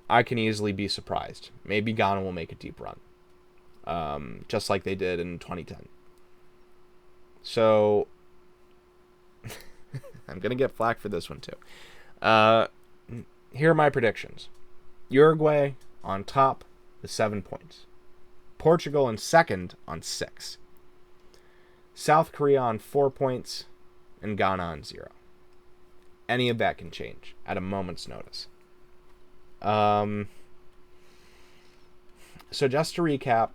I can easily be surprised. Maybe Ghana will make a deep run, just like they did in 2010. So, I'm going to get flack for this one too. Here are my predictions. Uruguay on top with 7 points. Portugal in second on 6. South Korea on 4 points, and Ghana on 0. Any of that can change at a moment's notice. So just to recap,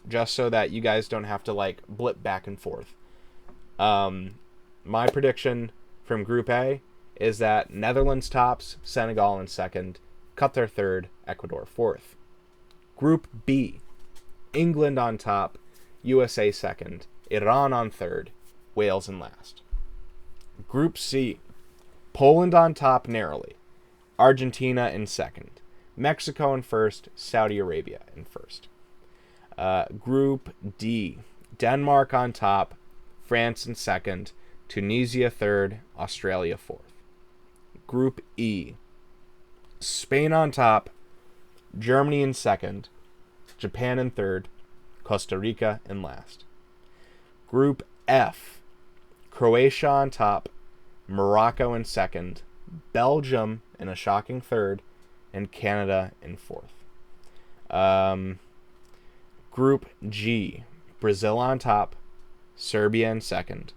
just so that you guys don't have to blip back and forth. My prediction from Group A is that Netherlands tops, Senegal in second, Qatar third, Ecuador fourth. Group B, England on top, USA second, Iran on third, Wales in last. Group C, Poland on top narrowly, Argentina in second, Mexico in first, Saudi Arabia in first. Group D, Denmark on top, France in second, Tunisia third, Australia fourth. Group E, Spain on top, Germany in second, Japan in third, Costa Rica in last. Group F, Croatia on top, Morocco in second, Belgium in a shocking third, and Canada in fourth. Group G, Brazil on top, Serbia in second,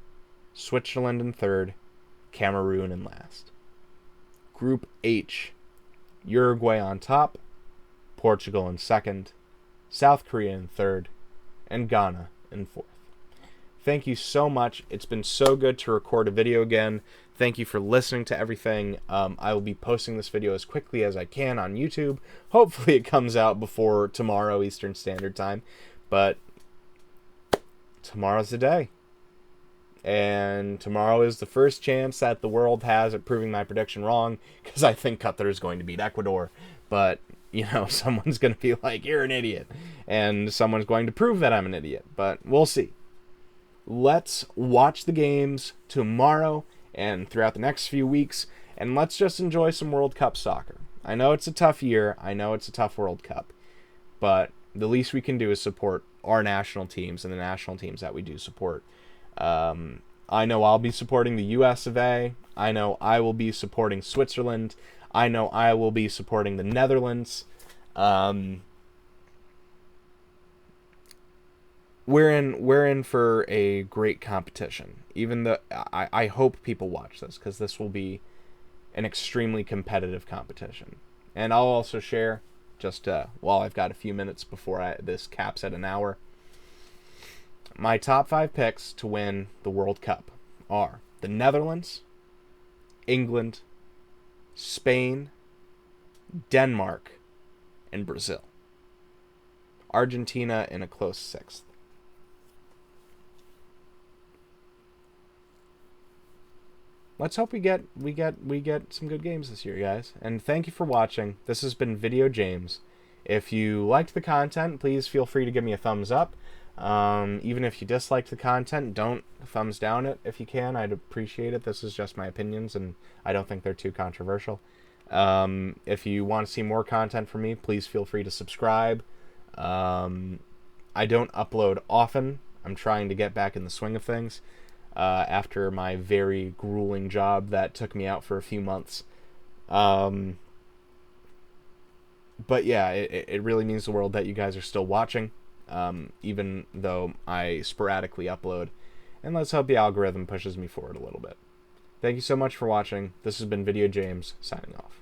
Switzerland in third, Cameroon in last. Group H, Uruguay on top, Portugal in second, South Korea in third, and Ghana in fourth. Thank you so much. It's been so good to record a video again. Thank you for listening to everything. I will be posting this video as quickly as I can on YouTube. Hopefully it comes out before tomorrow Eastern Standard Time. But tomorrow's the day. And tomorrow is the first chance that the world has at proving my prediction wrong, because I think Qatar is going to beat Ecuador. But, someone's going to be like, you're an idiot. And someone's going to prove that I'm an idiot. But we'll see. Let's watch the games tomorrow and throughout the next few weeks, and let's just enjoy some World Cup soccer. I know it's a tough year. I know it's a tough World Cup. But the least we can do is support our national teams and the national teams that we do support. I know I'll be supporting the US of A. I know I will be supporting Switzerland. I know I will be supporting the Netherlands. we're in for a great competition. Even though I hope people watch this, because this will be an extremely competitive competition. And I'll also share, just while I've got a few minutes before this caps at an hour, my top 5 picks to win the World Cup are the Netherlands, England, Spain, Denmark, and Brazil. Argentina in a close 6th. Let's hope we get some good games this year, guys. And thank you for watching. This has been Video James. If you liked the content, please feel free to give me a thumbs up. Even if you disliked the content, don't thumbs down it if you can. I'd appreciate it. This is just my opinions, and I don't think they're too controversial. If you want to see more content from me, please feel free to subscribe. I don't upload often. I'm trying to get back in the swing of things. After my very grueling job that took me out for a few months. But yeah, it really means the world that you guys are still watching, even though I sporadically upload. And let's hope the algorithm pushes me forward a little bit. Thank you so much for watching. This has been Video James, signing off.